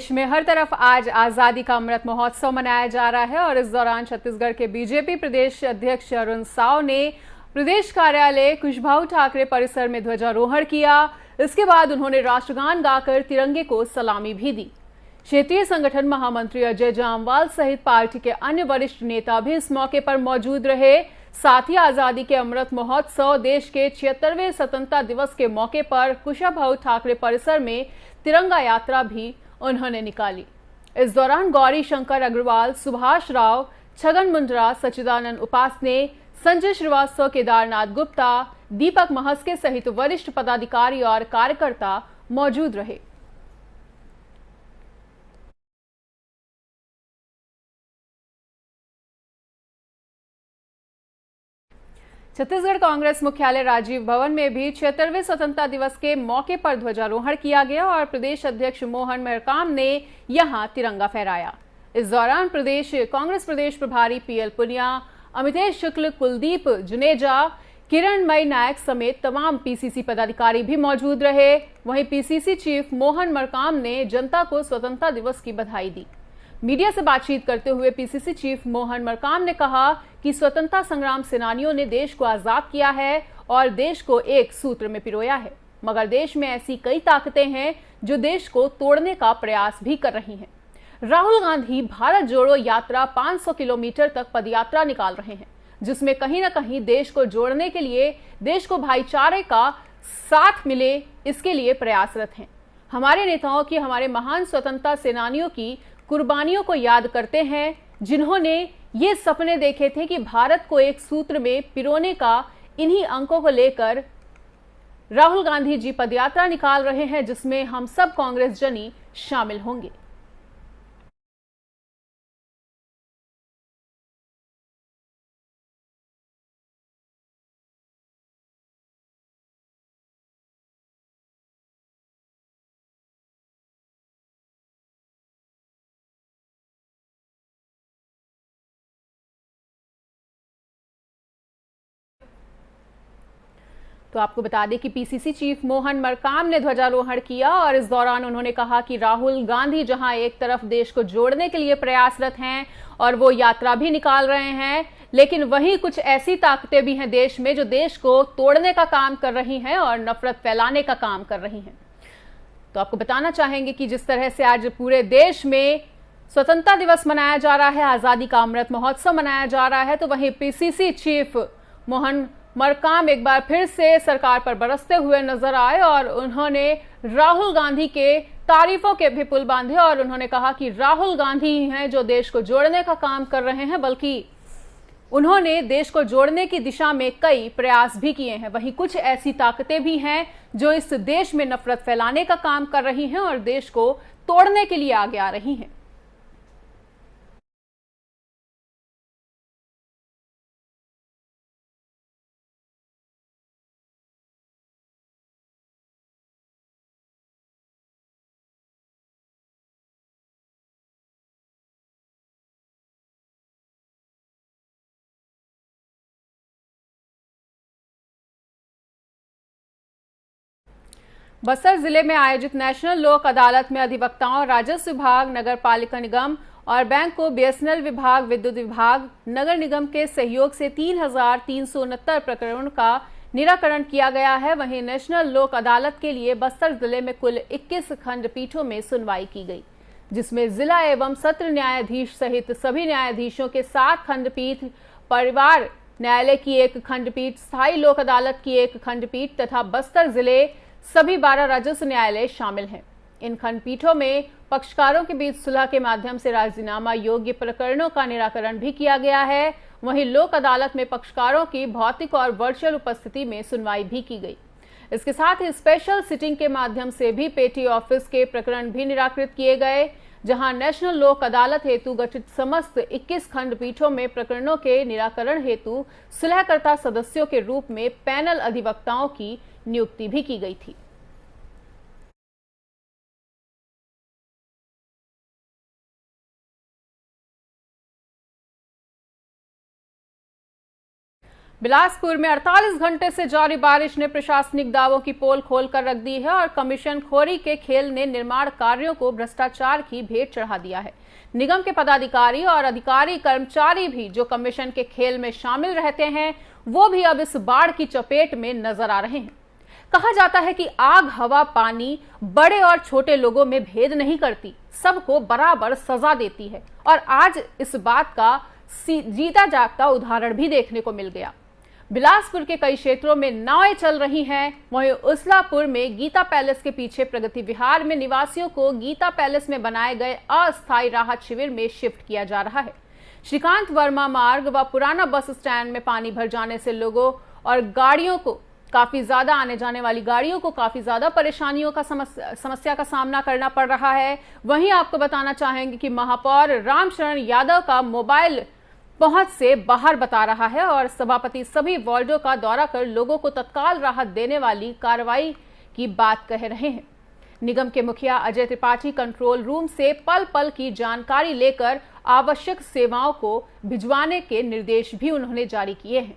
देश में हर तरफ आज आजादी का अमृत महोत्सव मनाया जा रहा है और इस दौरान छत्तीसगढ़ के बीजेपी प्रदेश अध्यक्ष अरुण साव ने प्रदेश कार्यालय कुशभाऊ ठाकरे परिसर में ध्वजारोहण किया। इसके बाद उन्होंने राष्ट्रगान गाकर तिरंगे को सलामी भी दी। क्षेत्रीय संगठन महामंत्री अजय जामवाल सहित पार्टी के अन्य वरिष्ठ नेता भी इस मौके पर मौजूद रहे। साथ ही आजादी के अमृत महोत्सव देश के 76वें स्वतंत्रता दिवस के मौके पर कुशाभाऊ ठाकरे परिसर में तिरंगा यात्रा भी उन्होंने निकाली। इस दौरान गौरी शंकर अग्रवाल, सुभाष राव, छगन मुंद्रा, सच्चिदानंद उपासने, संजय श्रीवास्तव, केदारनाथ गुप्ता, दीपक महस्के सहित वरिष्ठ पदाधिकारी और कार्यकर्ता मौजूद रहे। छत्तीसगढ़ कांग्रेस मुख्यालय राजीव भवन में भी 76वें स्वतंत्रता दिवस के मौके पर ध्वजारोहण किया गया और प्रदेश अध्यक्ष मोहन मरकाम ने यहां तिरंगा फहराया। इस दौरान प्रदेश कांग्रेस प्रदेश प्रभारी पीएल पुनिया, अमितेश शुक्ल, कुलदीप जुनेजा, किरणमयी नायक समेत तमाम पीसीसी पदाधिकारी भी मौजूद रहे। वहीं पीसीसी चीफ मोहन मरकाम ने जनता को स्वतंत्रता दिवस की बधाई दी। मीडिया से बातचीत करते हुए पीसीसी चीफ मोहन मरकाम ने कहा कि स्वतंत्रता संग्राम सेनानियों ने देश को आजाद किया है और देश को एक सूत्र में पिरोया है, मगर देश में ऐसी कई ताकतें हैं जो देश को तोड़ने का प्रयास भी कर रही हैं। राहुल गांधी भारत जोड़ो यात्रा 500 किलोमीटर तक पदयात्रा निकाल रहे हैं, जिसमें कहीं ना कहीं देश को जोड़ने के लिए, देश को भाईचारे का साथ मिले, इसके लिए प्रयासरत हैं। हमारे नेताओं की, हमारे महान स्वतंत्रता सेनानियों की कुर्बानियों को याद करते हैं, जिन्होंने ये सपने देखे थे कि भारत को एक सूत्र में पिरोने का। इन्हीं अंकों को लेकर राहुल गांधी जी पदयात्रा निकाल रहे हैं, जिसमें हम सब कांग्रेस जनी शामिल होंगे। तो आपको बता दें कि पीसीसी चीफ मोहन मरकाम ने ध्वजारोहण किया और इस दौरान उन्होंने कहा कि राहुल गांधी जहां एक तरफ देश को जोड़ने के लिए प्रयासरत हैं और वो यात्रा भी निकाल रहे हैं, लेकिन वहीं कुछ ऐसी ताकतें भी हैं देश में जो देश को तोड़ने का काम कर रही हैं और नफरत फैलाने का काम कर रही हैं। तो आपको बताना चाहेंगे कि जिस तरह से आज पूरे देश में स्वतंत्रता दिवस मनाया जा रहा है, आजादी का अमृत महोत्सव मनाया जा रहा है, तो वहीं पीसीसी चीफ मोहन मरकाम एक बार फिर से सरकार पर बरसते हुए नजर आए और उन्होंने राहुल गांधी के तारीफों के भी पुल बांधे और उन्होंने कहा कि राहुल गांधी ही हैं जो देश को जोड़ने का काम कर रहे हैं, बल्कि उन्होंने देश को जोड़ने की दिशा में कई प्रयास भी किए हैं। वहीं कुछ ऐसी ताकतें भी हैं जो इस देश में नफरत फैलाने का काम कर रही हैं और देश को तोड़ने के लिए आगे आ रही हैं। बस्तर जिले में आयोजित नेशनल लोक अदालत में अधिवक्ताओं, राजस्व विभाग, नगर पालिका निगम और बैंक को बीएसएनएल विभाग, विद्युत विभाग, नगर निगम के सहयोग से 3,369 प्रकरणों का निराकरण किया गया है। वहीं नेशनल लोक अदालत के लिए बस्तर जिले में कुल 21 खंडपीठों में सुनवाई की गई, जिसमें जिला एवं सत्र न्यायाधीश सहित सभी न्यायाधीशों के 7 खंडपीठ, परिवार न्यायालय की 1 खंडपीठ, स्थायी लोक अदालत की 1 खंडपीठ तथा बस्तर जिले सभी 12 राजस्व न्यायालय शामिल हैं। इन खंडपीठों में पक्षकारों के बीच सुलह के माध्यम से राजीनामा योग्य प्रकरणों का निराकरण भी किया गया है। वहीं लोक अदालत में पक्षकारों की भौतिक और वर्चुअल उपस्थिति में सुनवाई भी की गई। इसके साथ ही स्पेशल सिटिंग के माध्यम से भी पेटी ऑफिस के प्रकरण भी निराकृत किए गए, जहां नेशनल लोक अदालत हेतु गठित समस्त 21 खंडपीठों में प्रकरणों के निराकरण हेतु सुलहकर्ता सदस्यों के रूप में पैनल अधिवक्ताओं की नियुक्ति भी की गई थी। बिलासपुर में 48 घंटे से जारी बारिश ने प्रशासनिक दावों की पोल खोलकर रख दी है और कमीशन खोरी के खेल ने निर्माण कार्यों को भ्रष्टाचार की भेंट चढ़ा दिया है। निगम के पदाधिकारी और अधिकारी कर्मचारी भी जो कमीशन के खेल में शामिल रहते हैं, वो भी अब इस बाढ़ की चपेट में नजर आ रहे हैं। कहा जाता है कि आग, हवा, पानी बड़े और छोटे लोगों में भेद नहीं करती, सबको बराबर सजा देती है और आज इस बात का जीता जागता उदाहरण भी देखने को मिल गया। बिलासपुर के कई क्षेत्रों में नावें चल रही हैं। वहीं उसलापुर में गीता पैलेस के पीछे प्रगति विहार में निवासियों को गीता पैलेस में बनाए गए अस्थायी राहत शिविर में शिफ्ट किया जा रहा है। श्रीकांत वर्मा मार्ग व पुराना बस स्टैंड में पानी भर जाने से लोगों और गाड़ियों को काफी ज्यादा आने जाने वाली गाड़ियों को काफी ज्यादा परेशानियों का समस्या का सामना करना पड़ रहा है। वहीं आपको बताना चाहेंगे कि महापौर रामशरण यादव का मोबाइल पहुंच से बाहर बता रहा है और सभापति सभी वार्डों का दौरा कर लोगों को तत्काल राहत देने वाली कार्रवाई की बात कह रहे हैं। निगम के मुखिया अजय त्रिपाठी कंट्रोल रूम से पल पल की जानकारी लेकर आवश्यक सेवाओं को भिजवाने के निर्देश भी उन्होंने जारी किए हैं।